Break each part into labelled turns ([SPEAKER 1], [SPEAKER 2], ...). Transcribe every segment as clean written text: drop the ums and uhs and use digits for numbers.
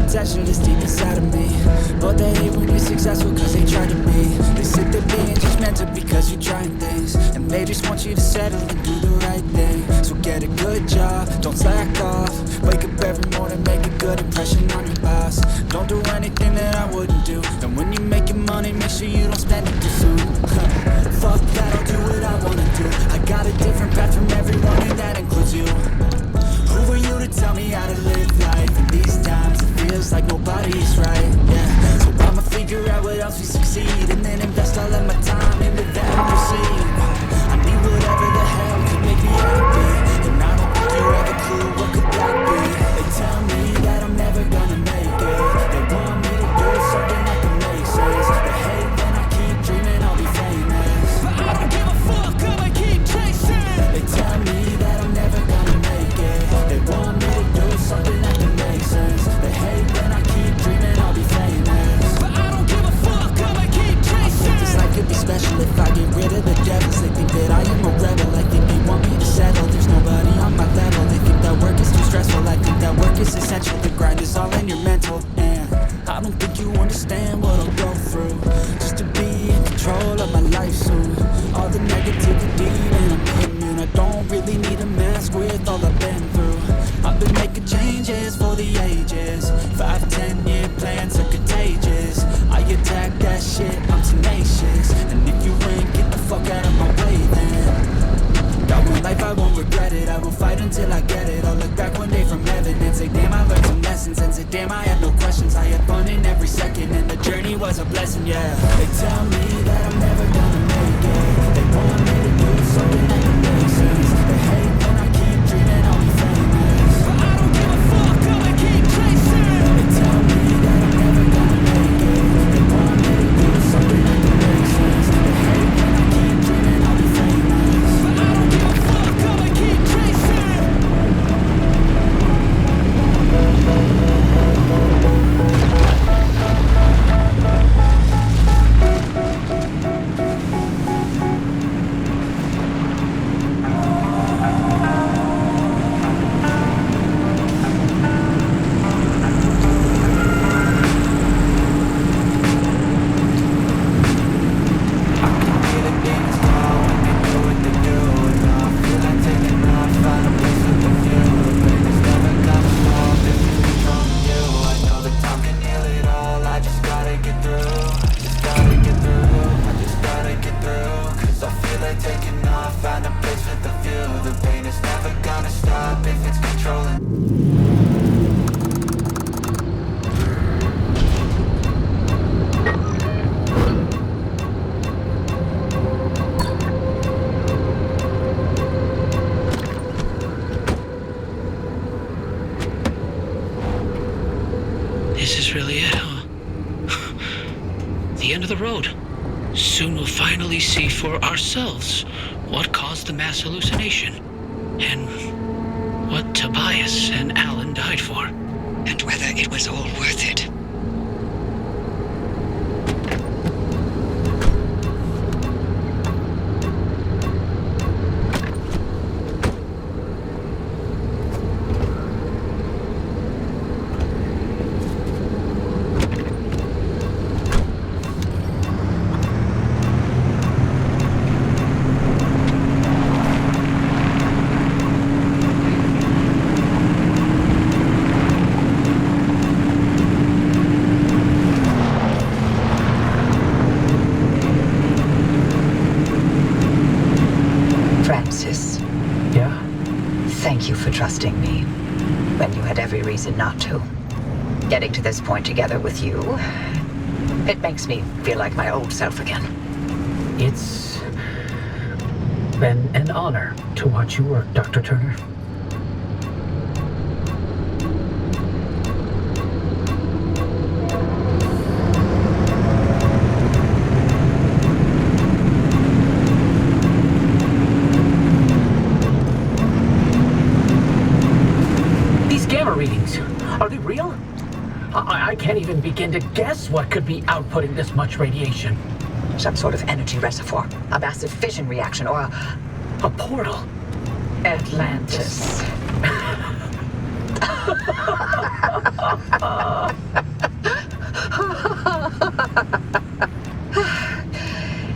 [SPEAKER 1] potential that's deep inside of me. But they hate when you're successful cause they try to be. They sit there being judgmental because you're trying things, and they just want you to settle and do the right thing. So get a good job, don't slack off. Wake up every morning, make a good impression on your boss. Don't do anything that I wouldn't do. And when you're making money, make sure you don't spend it too soon. Fuck that, I'll do what I wanna do. I got a different path from everyone and that includes you. Who are you to tell me how to live life? In these times it feels like nobody's right, yeah. So I'ma figure out what else we succeed, and then invest all of my time into that and proceed. I need whatever the hell could make me happy, and I don't think you have a clue what could that be. They tell me that I'm never gonna make it. They want me to do something that can make sense. They hate when I keep dreaming like damn, I had no questions. I had fun in every second, and the journey was a blessing, yeah. They tell me that I'm never gonna make it. They want me to do something that can make sense. They hate when I keep dreaming I'll be famous, but I don't give a fuck, I'ma keep chasing. They tell me that I'm never gonna make it. They want me to do something that can make sense. They hate when I keep dreaming I'll be famous, but I don't give a fuck, I'ma keep chasing.
[SPEAKER 2] This is really it, huh? The end of the road. Soon we'll finally see for ourselves what caused the mass hallucination, and what Tobias and Alan died for.
[SPEAKER 3] And whether it was all worth it.
[SPEAKER 2] Yeah?
[SPEAKER 3] Thank you for trusting me when you had every reason not to. Getting to this point together with you, it makes me feel like my old self again.
[SPEAKER 2] It's been an honor to watch you work, Dr. Turner. Readings. Are they real? I can't even begin to guess what could be outputting this much radiation.
[SPEAKER 3] Some sort of energy reservoir, a massive fission reaction, or
[SPEAKER 2] a portal.
[SPEAKER 3] Atlantis.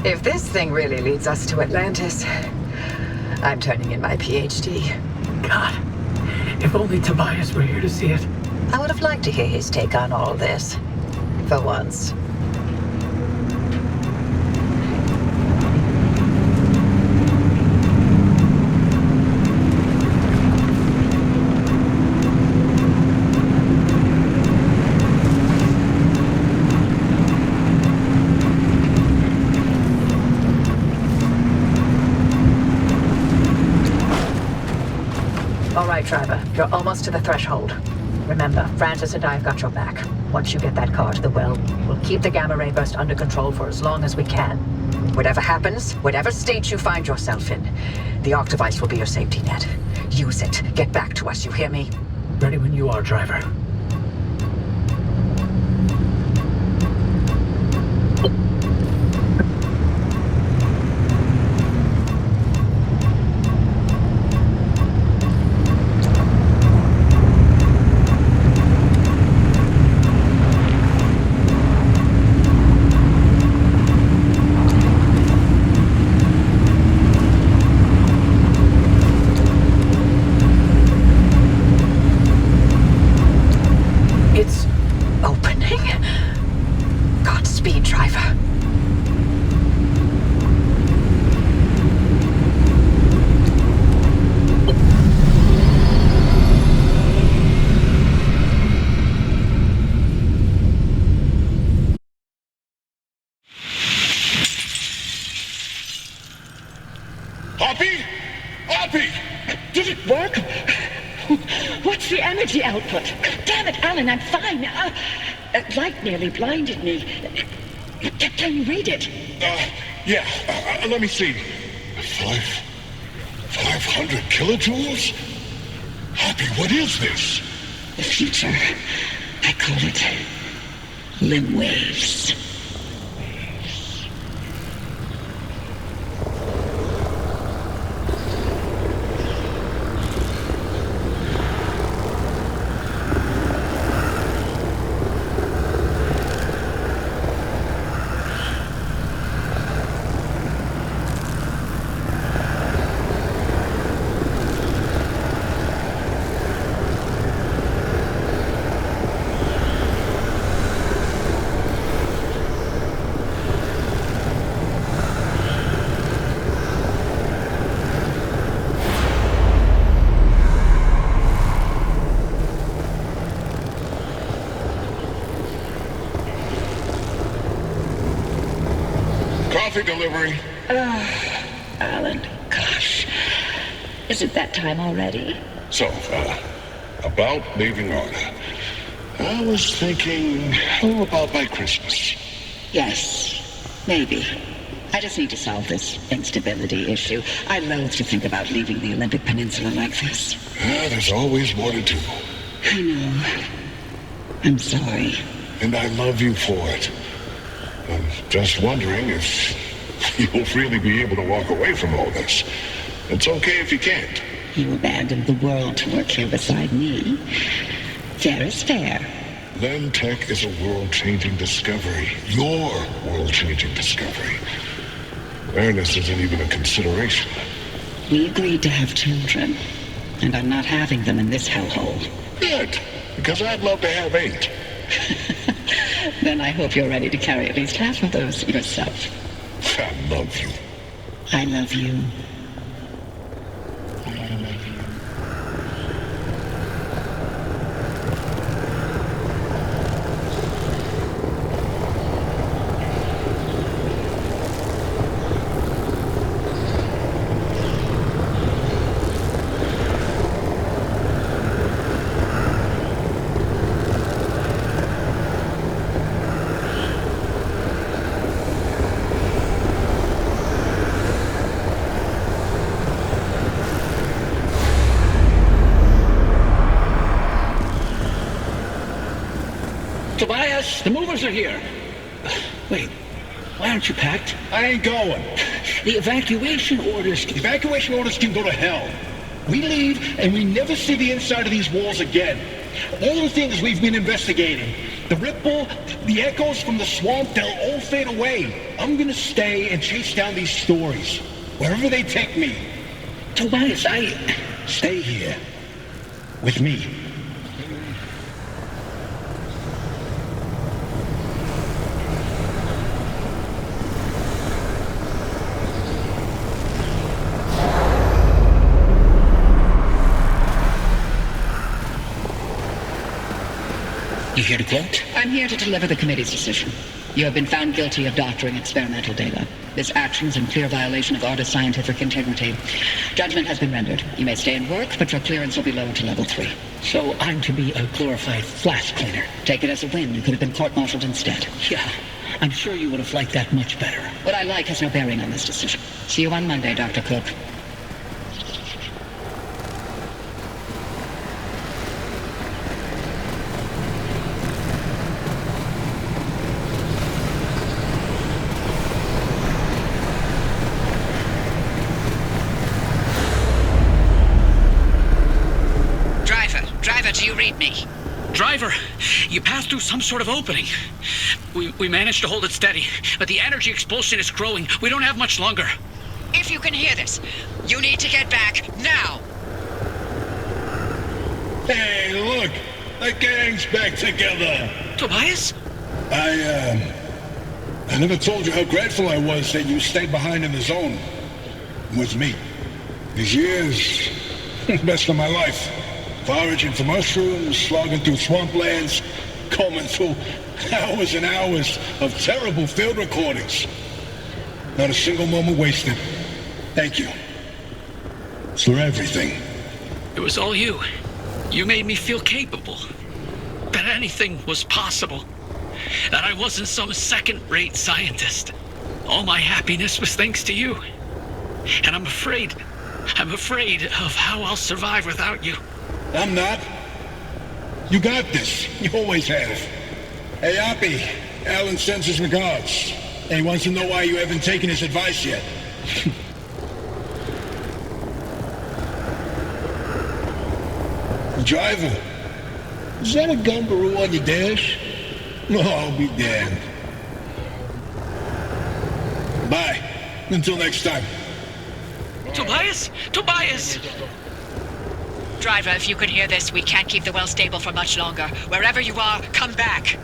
[SPEAKER 3] If this thing really leads us to Atlantis, I'm turning in my PhD.
[SPEAKER 2] God. If only Tobias were here to see it.
[SPEAKER 3] I would have liked to hear his take on all this. For once. All right, driver. You're almost to the threshold. Remember, Francis and I have got your back. Once you get that car to the well, we'll keep the gamma ray burst under control for as long as we can. Whatever happens, whatever state you find yourself in, the Arc device will be your safety net. Use it. Get back to us, you hear me?
[SPEAKER 2] Ready when you are, driver.
[SPEAKER 4] energy output. Damn it, Alan, I'm fine. Light nearly blinded me. Can you read it?
[SPEAKER 5] Yeah. Let me see. 500 kilojoules? Happy, what is this?
[SPEAKER 4] The future. I call it limb waves.
[SPEAKER 5] Coffee delivery.
[SPEAKER 4] Alan, gosh. Is it that time already?
[SPEAKER 5] So, about leaving on. I was thinking, about by Christmas.
[SPEAKER 4] Yes, maybe. I just need to solve this instability issue. I loathe to think about leaving the Olympic Peninsula like this.
[SPEAKER 5] There's always more to do.
[SPEAKER 4] I know. I'm sorry.
[SPEAKER 5] And I love you for it. I'm just wondering if you'll really be able to walk away from all this. It's okay if you can't.
[SPEAKER 4] You abandoned the world to work here beside me. Fair is fair.
[SPEAKER 5] Len Tech is a world-changing discovery. Your world-changing discovery. Fairness isn't even a consideration.
[SPEAKER 4] We agreed to have children, and I'm not having them in this hellhole.
[SPEAKER 5] Good, because I'd love to have 8.
[SPEAKER 4] Then I hope you're ready to carry at least half of those yourself.
[SPEAKER 5] I love you.
[SPEAKER 4] I love you.
[SPEAKER 2] Tobias, the movers are here. Wait, why aren't you packed?
[SPEAKER 6] I ain't going.
[SPEAKER 2] The evacuation orders...
[SPEAKER 6] Evacuation orders can go to hell. We leave and we never see the inside of these walls again. All the things we've been investigating, the ripple, the echoes from the swamp, they'll all fade away. I'm gonna stay and chase down these stories, wherever they take me.
[SPEAKER 2] Tobias,
[SPEAKER 6] Stay here. With me.
[SPEAKER 2] You here to quote?
[SPEAKER 4] I'm here to deliver the committee's decision. You have been found guilty of doctoring experimental data. This action is in clear violation of Artist scientific integrity. Judgment has been rendered. You may stay and work, but your clearance will be lowered to level 3.
[SPEAKER 2] So I'm to be a glorified flash cleaner.
[SPEAKER 4] Take it as a win. You could have been court-martialed instead.
[SPEAKER 2] Yeah, I'm sure you would have liked that much better.
[SPEAKER 4] What I like has no bearing on this decision. See you on Monday, Dr. Cook. Driver, do you read me?
[SPEAKER 2] Driver, you passed through some sort of opening. We managed to hold it steady, but the energy expulsion is growing. We don't have much longer.
[SPEAKER 4] If you can hear this, you need to get back now.
[SPEAKER 5] Hey, look! The gang's back together!
[SPEAKER 2] Tobias?
[SPEAKER 5] I never told you how grateful I was that you stayed behind in the zone. With me. These years, best of my life. Foraging for mushrooms, slogging through swamplands, combing through hours and hours of terrible field recordings. Not a single moment wasted. Thank you. For everything.
[SPEAKER 2] It was all you. You made me feel capable. That anything was possible. That I wasn't some second-rate scientist. All my happiness was thanks to you. And I'm afraid of how I'll survive without you.
[SPEAKER 5] I'm not. You got this. You always have. Hey, Oppie, Alan sends his regards. And he wants to know why you haven't taken his advice yet. Driver, is that a gumbaroo on your dash? No, I'll be damned. Bye. Until next time.
[SPEAKER 2] Tobias? Tobias!
[SPEAKER 7] Driver, if you can hear this, we can't keep the well stable for much longer. Wherever you are, come back.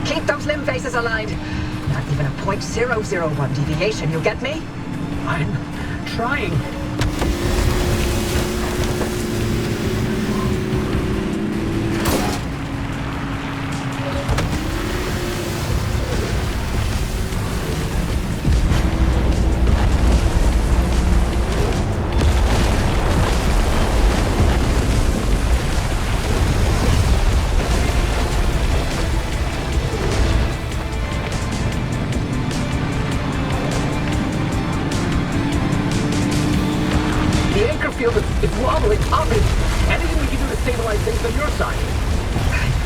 [SPEAKER 7] Keep those limb faces aligned. Not even a 0.001 deviation, you get me?
[SPEAKER 6] I'm trying. It's wobbling, popping. Anything we can do to stabilize things on your side?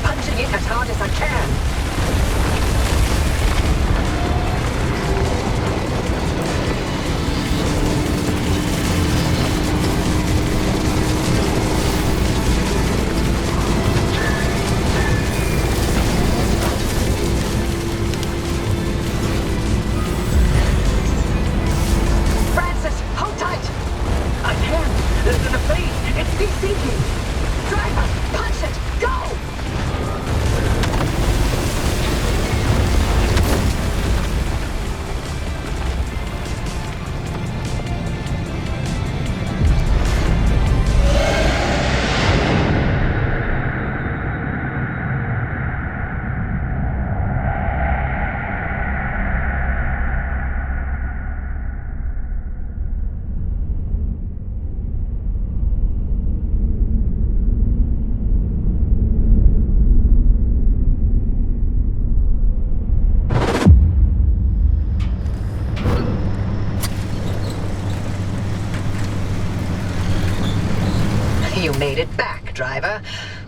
[SPEAKER 3] Punching it as hard as I can. Francis, hold tight!
[SPEAKER 6] I can't. The phase, it's desinking.
[SPEAKER 3] Driver, punch it! Go! You made it back, driver.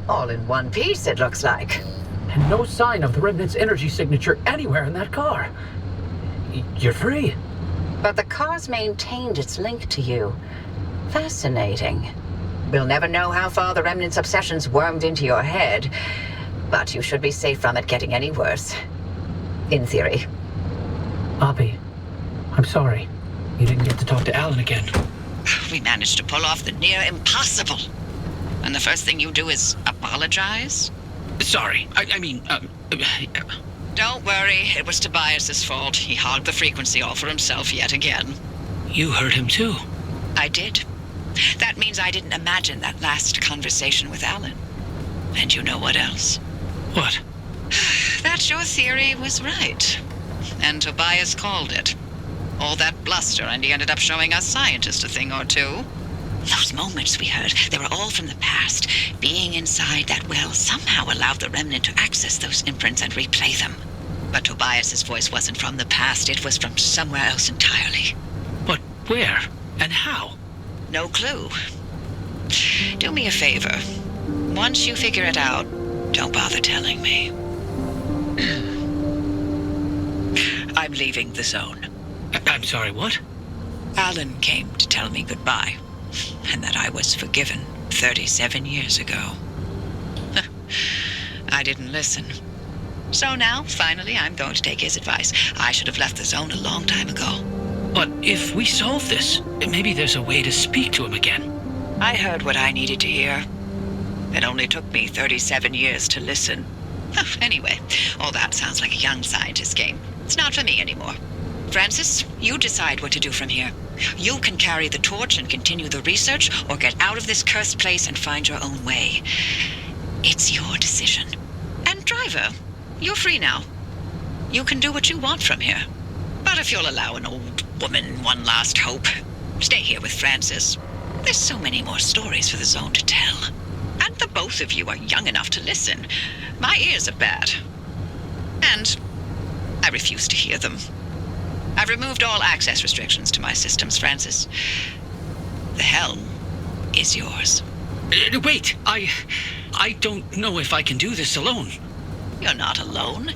[SPEAKER 3] All in one piece, it looks like.
[SPEAKER 6] And no sign of the Remnant's energy signature anywhere in that car. You're free.
[SPEAKER 3] But the car's maintained its link to you. Fascinating. We'll never know how far the Remnant's obsessions wormed into your head, but you should be safe from it getting any worse. In theory.
[SPEAKER 6] Oppie, I'm sorry. You didn't get to talk to Alan again.
[SPEAKER 7] We managed to pull off the near impossible. And the first thing you do is apologize?
[SPEAKER 2] Sorry. I mean,
[SPEAKER 7] Don't worry, it was Tobias's fault. He hogged the frequency all for himself yet again.
[SPEAKER 2] You heard him too.
[SPEAKER 7] I did. That means I didn't imagine that last conversation with Alan. And you know what else?
[SPEAKER 2] What?
[SPEAKER 7] That your theory was right. And Tobias called it. All that bluster, and he ended up showing us scientists a thing or two. Those moments we heard, they were all from the past. Being inside that well somehow allowed the remnant to access those imprints and replay them. But Tobias's voice wasn't from the past, it was from somewhere else entirely.
[SPEAKER 2] But where? And how?
[SPEAKER 7] No clue. Do me a favor. Once you figure it out, don't bother telling me. I'm leaving the zone.
[SPEAKER 2] I'm sorry, what?
[SPEAKER 7] Alan came to tell me goodbye, and that I was forgiven 37 years ago. I didn't listen. So now, finally, I'm going to take his advice. I should have left the zone a long time ago.
[SPEAKER 2] But if we solve this, maybe there's a way to speak to him again.
[SPEAKER 7] I heard what I needed to hear. It only took me 37 years to listen. Anyway, all that sounds like a young scientist game. It's not for me anymore. Francis, you decide what to do from here. You can carry the torch and continue the research, or get out of this cursed place and find your own way. It's your decision. And driver, you're free now. You can do what you want from here. But if you'll allow an old woman one last hope, stay here with Francis. There's so many more stories for the zone to tell. And the both of you are young enough to listen. My ears are bad. And I refuse to hear them. I've removed all access restrictions to my systems, Francis. The helm is yours.
[SPEAKER 2] Wait, I don't know if I can do this alone.
[SPEAKER 7] You're not alone.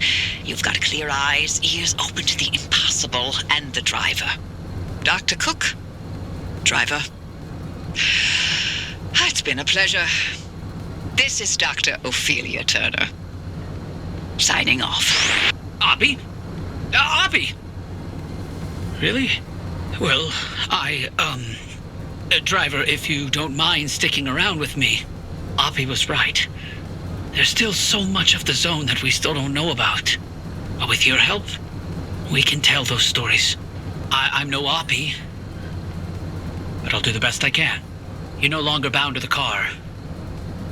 [SPEAKER 7] You've got clear eyes, ears open to the impossible, and the driver. Dr. Cook, driver. It's been a pleasure. This is Dr. Ophelia Turner. Signing off.
[SPEAKER 2] Oppie? Oppie! Really? Well, driver, if you don't mind sticking around with me, Oppie was right. There's still so much of the zone that we still don't know about. But with your help, we can tell those stories. I'm no Oppie, but I'll do the best I can. You're no longer bound to the car.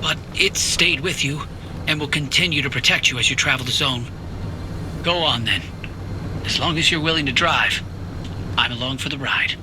[SPEAKER 2] But it's stayed with you, and will continue to protect you as you travel the zone. Go on, then. As long as you're willing to drive, I'm along for the ride.